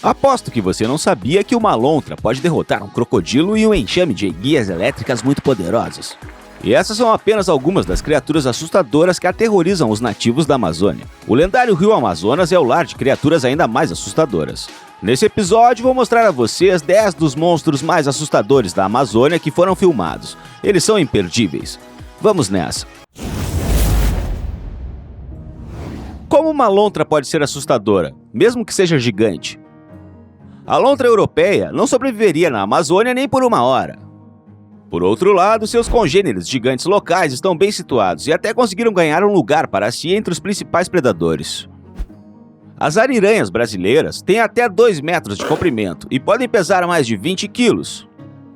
Aposto que você não sabia que uma lontra pode derrotar um crocodilo e um enxame de enguias elétricas muito poderosos. E essas são apenas algumas das criaturas assustadoras que aterrorizam os nativos da Amazônia. O lendário rio Amazonas é o lar de criaturas ainda mais assustadoras. Nesse episódio vou mostrar a vocês 10 dos monstros mais assustadores da Amazônia que foram filmados. Eles são imperdíveis. Vamos nessa! Como uma lontra pode ser assustadora, mesmo que seja gigante? A lontra europeia não sobreviveria na Amazônia nem por uma hora. Por outro lado, seus congêneres gigantes locais estão bem situados e até conseguiram ganhar um lugar para si entre os principais predadores. As ariranhas brasileiras têm até 2 metros de comprimento e podem pesar mais de 20 quilos.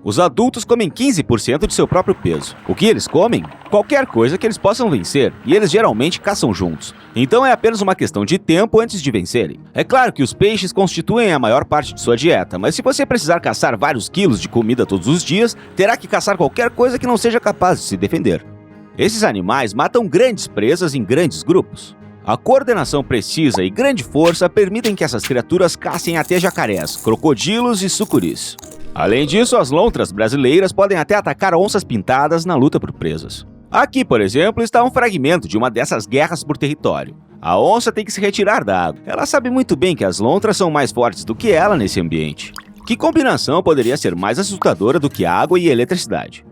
Os adultos comem 15% de seu próprio peso. O que eles comem? Qualquer coisa que eles possam vencer, e eles geralmente caçam juntos. Então é apenas uma questão de tempo antes de vencerem. É claro que os peixes constituem a maior parte de sua dieta, mas se você precisar caçar vários quilos de comida todos os dias, terá que caçar qualquer coisa que não seja capaz de se defender. Esses animais matam grandes presas em grandes grupos. A coordenação precisa e grande força permitem que essas criaturas caçem até jacarés, crocodilos e sucuris. Além disso, as lontras brasileiras podem até atacar onças pintadas na luta por presas. Aqui, por exemplo, está um fragmento de uma dessas guerras por território. A onça tem que se retirar da água. Ela sabe muito bem que as lontras são mais fortes do que ela nesse ambiente. Que combinação poderia ser mais assustadora do que água e eletricidade?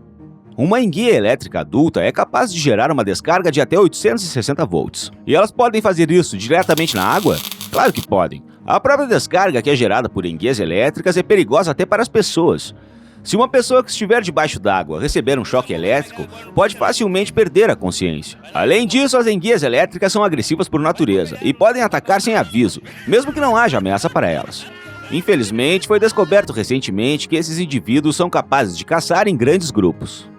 Uma enguia elétrica adulta é capaz de gerar uma descarga de até 860 volts. E elas podem fazer isso diretamente na água? Claro que podem. A própria descarga que é gerada por enguias elétricas é perigosa até para as pessoas. Se uma pessoa que estiver debaixo d'água receber um choque elétrico, pode facilmente perder a consciência. Além disso, as enguias elétricas são agressivas por natureza e podem atacar sem aviso, mesmo que não haja ameaça para elas. Infelizmente, foi descoberto recentemente que esses indivíduos são capazes de caçar em grandes grupos.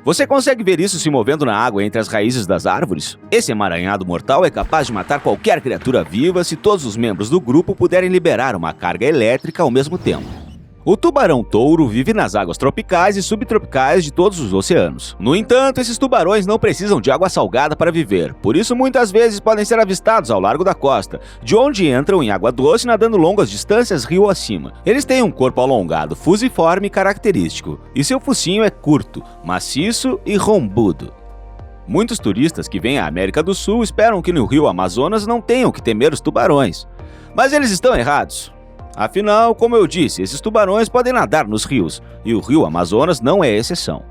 Você consegue ver isso se movendo na água entre as raízes das árvores? Esse emaranhado mortal é capaz de matar qualquer criatura viva se todos os membros do grupo puderem liberar uma carga elétrica ao mesmo tempo. O tubarão-touro vive nas águas tropicais e subtropicais de todos os oceanos. No entanto, esses tubarões não precisam de água salgada para viver, por isso muitas vezes podem ser avistados ao largo da costa, de onde entram em água doce nadando longas distâncias rio acima. Eles têm um corpo alongado, fusiforme e característico, e seu focinho é curto, maciço e rombudo. Muitos turistas que vêm à América do Sul esperam que no rio Amazonas não tenham que temer os tubarões. Mas eles estão errados. Afinal, como eu disse, esses tubarões podem nadar nos rios, e o rio Amazonas não é exceção.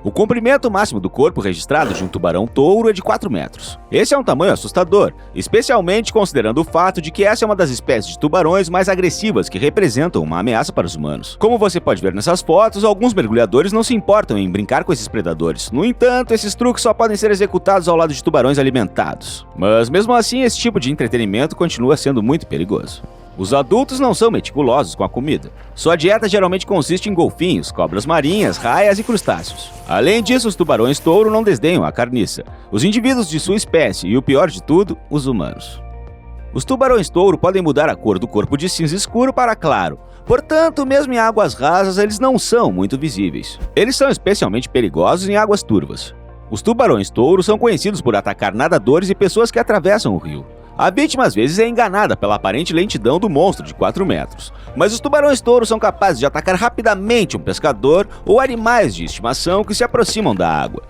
O comprimento máximo do corpo registrado de um tubarão-touro é de 4 metros. Esse é um tamanho assustador, especialmente considerando o fato de que essa é uma das espécies de tubarões mais agressivas que representam uma ameaça para os humanos. Como você pode ver nessas fotos, alguns mergulhadores não se importam em brincar com esses predadores. No entanto, esses truques só podem ser executados ao lado de tubarões alimentados. Mas mesmo assim, esse tipo de entretenimento continua sendo muito perigoso. Os adultos não são meticulosos com a comida. Sua dieta geralmente consiste em golfinhos, cobras marinhas, raias e crustáceos. Além disso, os tubarões-touro não desdenham a carniça, os indivíduos de sua espécie e, o pior de tudo, os humanos. Os tubarões-touro podem mudar a cor do corpo de cinza escuro para claro, portanto, mesmo em águas rasas, eles não são muito visíveis. Eles são especialmente perigosos em águas turvas. Os tubarões-touro são conhecidos por atacar nadadores e pessoas que atravessam o rio. A vítima às vezes é enganada pela aparente lentidão do monstro de 4 metros, mas os tubarões-touro são capazes de atacar rapidamente um pescador ou animais de estimação que se aproximam da água.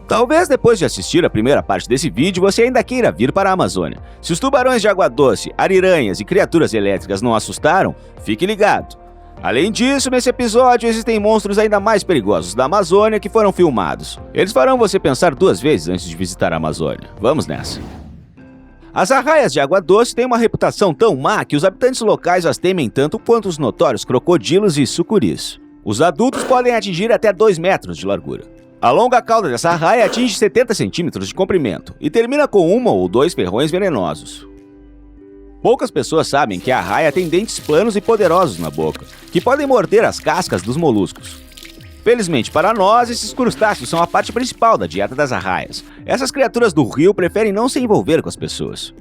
Talvez depois de assistir a primeira parte desse vídeo você ainda queira vir para a Amazônia. Se os tubarões de água doce, ariranhas e criaturas elétricas não assustaram, fique ligado. Além disso, nesse episódio existem monstros ainda mais perigosos da Amazônia que foram filmados. Eles farão você pensar 2 vezes antes de visitar a Amazônia. Vamos nessa! As arraias de água doce têm uma reputação tão má que os habitantes locais as temem tanto quanto os notórios crocodilos e sucuris. Os adultos podem atingir até 2 metros de largura. A longa cauda dessa arraia atinge 70 centímetros de comprimento e termina com 1 ou 2 ferrões venenosos. Poucas pessoas sabem que a arraia tem dentes planos e poderosos na boca, que podem morder as cascas dos moluscos. Felizmente para nós, esses crustáceos são a parte principal da dieta das arraias. Essas criaturas do rio preferem não se envolver com as pessoas.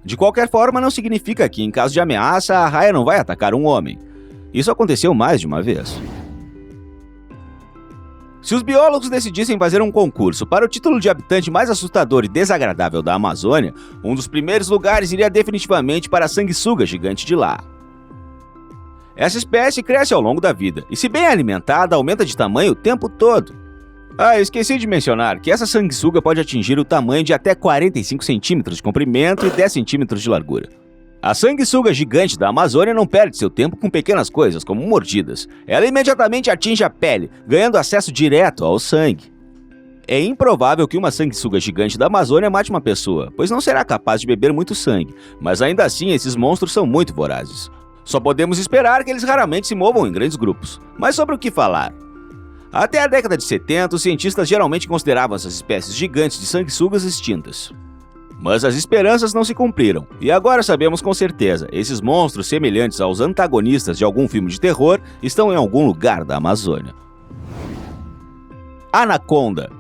De qualquer forma, não significa que, em caso de ameaça, a arraia não vai atacar um homem. Isso aconteceu mais de uma vez. Se os biólogos decidissem fazer um concurso para o título de habitante mais assustador e desagradável da Amazônia, um dos primeiros lugares iria definitivamente para a sanguessuga gigante de lá. Essa espécie cresce ao longo da vida e, se bem alimentada, aumenta de tamanho o tempo todo. Eu esqueci de mencionar que essa sanguessuga pode atingir o tamanho de até 45 centímetros de comprimento e 10 centímetros de largura. A sanguessuga gigante da Amazônia não perde seu tempo com pequenas coisas, como mordidas. Ela imediatamente atinge a pele, ganhando acesso direto ao sangue. É improvável que uma sanguessuga gigante da Amazônia mate uma pessoa, pois não será capaz de beber muito sangue, mas ainda assim esses monstros são muito vorazes. Só podemos esperar que eles raramente se movam em grandes grupos. Mas sobre o que falar? Até a década de 70, os cientistas geralmente consideravam essas espécies gigantes de sanguessugas extintas. Mas as esperanças não se cumpriram, e agora sabemos com certeza, esses monstros semelhantes aos antagonistas de algum filme de terror estão em algum lugar da Amazônia. Anaconda.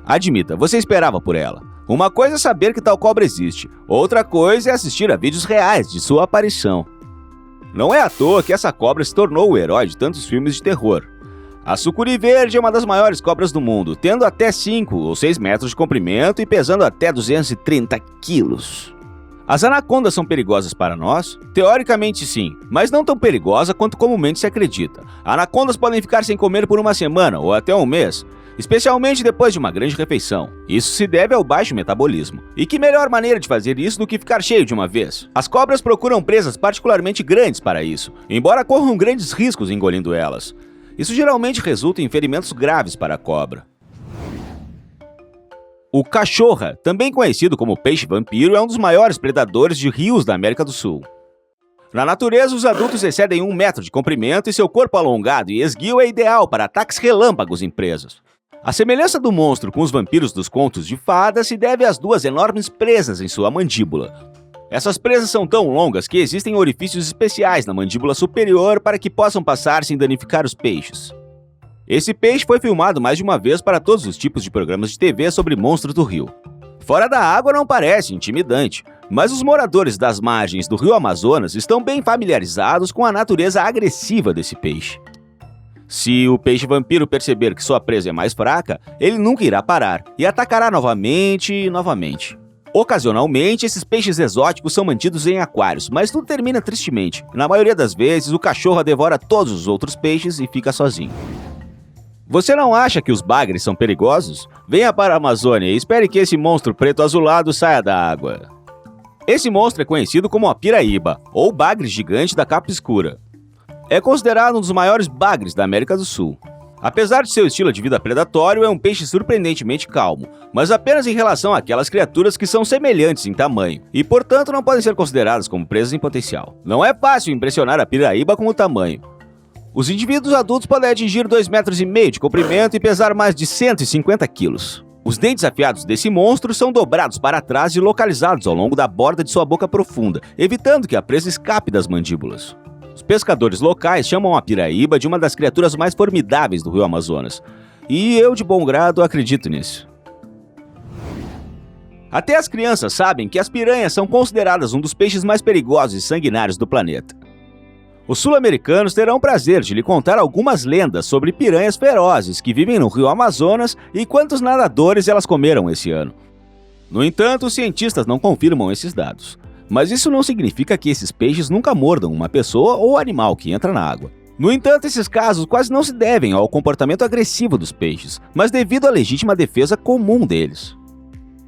Admita, você esperava por ela. Uma coisa é saber que tal cobra existe, outra coisa é assistir a vídeos reais de sua aparição. Não é à toa que essa cobra se tornou o herói de tantos filmes de terror. A sucuri verde é uma das maiores cobras do mundo, tendo até 5 ou 6 metros de comprimento e pesando até 230 quilos. As anacondas são perigosas para nós? Teoricamente sim, mas não tão perigosa quanto comumente se acredita. Anacondas podem ficar sem comer por uma semana ou até um mês, especialmente depois de uma grande refeição. Isso se deve ao baixo metabolismo. E que melhor maneira de fazer isso do que ficar cheio de uma vez? As cobras procuram presas particularmente grandes para isso, embora corram grandes riscos engolindo elas. Isso geralmente resulta em ferimentos graves para a cobra. O cachorra, também conhecido como peixe vampiro, é um dos maiores predadores de rios da América do Sul. Na natureza, os adultos excedem 1 metro de comprimento e seu corpo alongado e esguio é ideal para ataques relâmpagos em presas. A semelhança do monstro com os vampiros dos contos de fadas se deve às 2 enormes presas em sua mandíbula. Essas presas são tão longas que existem orifícios especiais na mandíbula superior para que possam passar sem danificar os peixes. Esse peixe foi filmado mais de uma vez para todos os tipos de programas de TV sobre monstros do rio. Fora da água não parece intimidante, mas os moradores das margens do rio Amazonas estão bem familiarizados com a natureza agressiva desse peixe. Se o peixe vampiro perceber que sua presa é mais fraca, ele nunca irá parar e atacará novamente e novamente. Ocasionalmente, esses peixes exóticos são mantidos em aquários, mas tudo termina tristemente. Na maioria das vezes, o cachorro devora todos os outros peixes e fica sozinho. Você não acha que os bagres são perigosos? Venha para a Amazônia e espere que esse monstro preto azulado saia da água. Esse monstro é conhecido como a piraíba, ou bagre gigante da capa escura. É considerado um dos maiores bagres da América do Sul. Apesar de seu estilo de vida predatório, é um peixe surpreendentemente calmo, mas apenas em relação àquelas criaturas que são semelhantes em tamanho, e portanto não podem ser consideradas como presas em potencial. Não é fácil impressionar a piraíba com o tamanho. Os indivíduos adultos podem atingir 2,5 metros de comprimento e pesar mais de 150 quilos. Os dentes afiados desse monstro são dobrados para trás e localizados ao longo da borda de sua boca profunda, evitando que a presa escape das mandíbulas. Os pescadores locais chamam a piraíba de uma das criaturas mais formidáveis do rio Amazonas. E eu, de bom grado, acredito nisso. Até as crianças sabem que as piranhas são consideradas um dos peixes mais perigosos e sanguinários do planeta. Os sul-americanos terão o prazer de lhe contar algumas lendas sobre piranhas ferozes que vivem no rio Amazonas e quantos nadadores elas comeram esse ano. No entanto, os cientistas não confirmam esses dados. Mas isso não significa que esses peixes nunca mordam uma pessoa ou animal que entra na água. No entanto, esses casos quase não se devem ao comportamento agressivo dos peixes, mas devido à legítima defesa comum deles.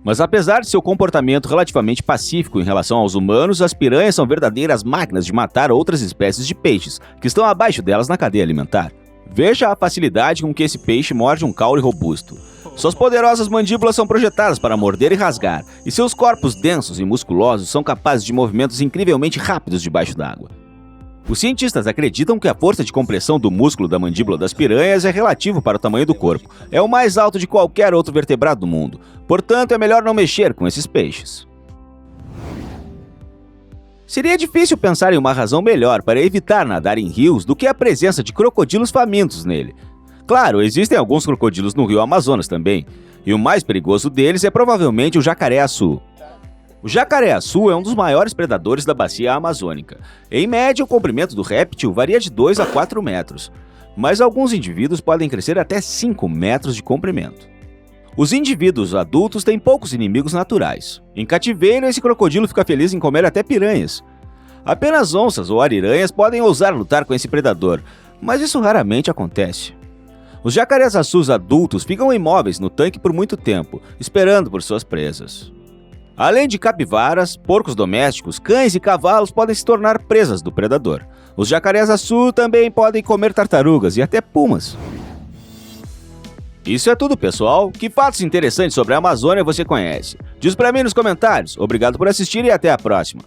Mas apesar de seu comportamento relativamente pacífico em relação aos humanos, as piranhas são verdadeiras máquinas de matar outras espécies de peixes, que estão abaixo delas na cadeia alimentar. Veja a facilidade com que esse peixe morde um caule robusto. Suas poderosas mandíbulas são projetadas para morder e rasgar, e seus corpos densos e musculosos são capazes de movimentos incrivelmente rápidos debaixo d'água. Os cientistas acreditam que a força de compressão do músculo da mandíbula das piranhas é relativo para o tamanho do corpo. É o mais alto de qualquer outro vertebrado do mundo. Portanto, é melhor não mexer com esses peixes. Seria difícil pensar em uma razão melhor para evitar nadar em rios do que a presença de crocodilos famintos nele. Claro, existem alguns crocodilos no rio Amazonas também, e o mais perigoso deles é provavelmente o jacaré-açu. O jacaré-açu é um dos maiores predadores da bacia amazônica. Em média, o comprimento do réptil varia de 2 a 4 metros, mas alguns indivíduos podem crescer até 5 metros de comprimento. Os indivíduos adultos têm poucos inimigos naturais. Em cativeiro, esse crocodilo fica feliz em comer até piranhas. Apenas onças ou ariranhas podem ousar lutar com esse predador, mas isso raramente acontece. Os jacarés azuis adultos ficam imóveis no tanque por muito tempo, esperando por suas presas. Além de capivaras, porcos domésticos, cães e cavalos podem se tornar presas do predador. Os jacarés açu também podem comer tartarugas e até pumas. Isso é tudo, pessoal. Que fatos interessantes sobre a Amazônia você conhece? Diz pra mim nos comentários. Obrigado por assistir e até a próxima.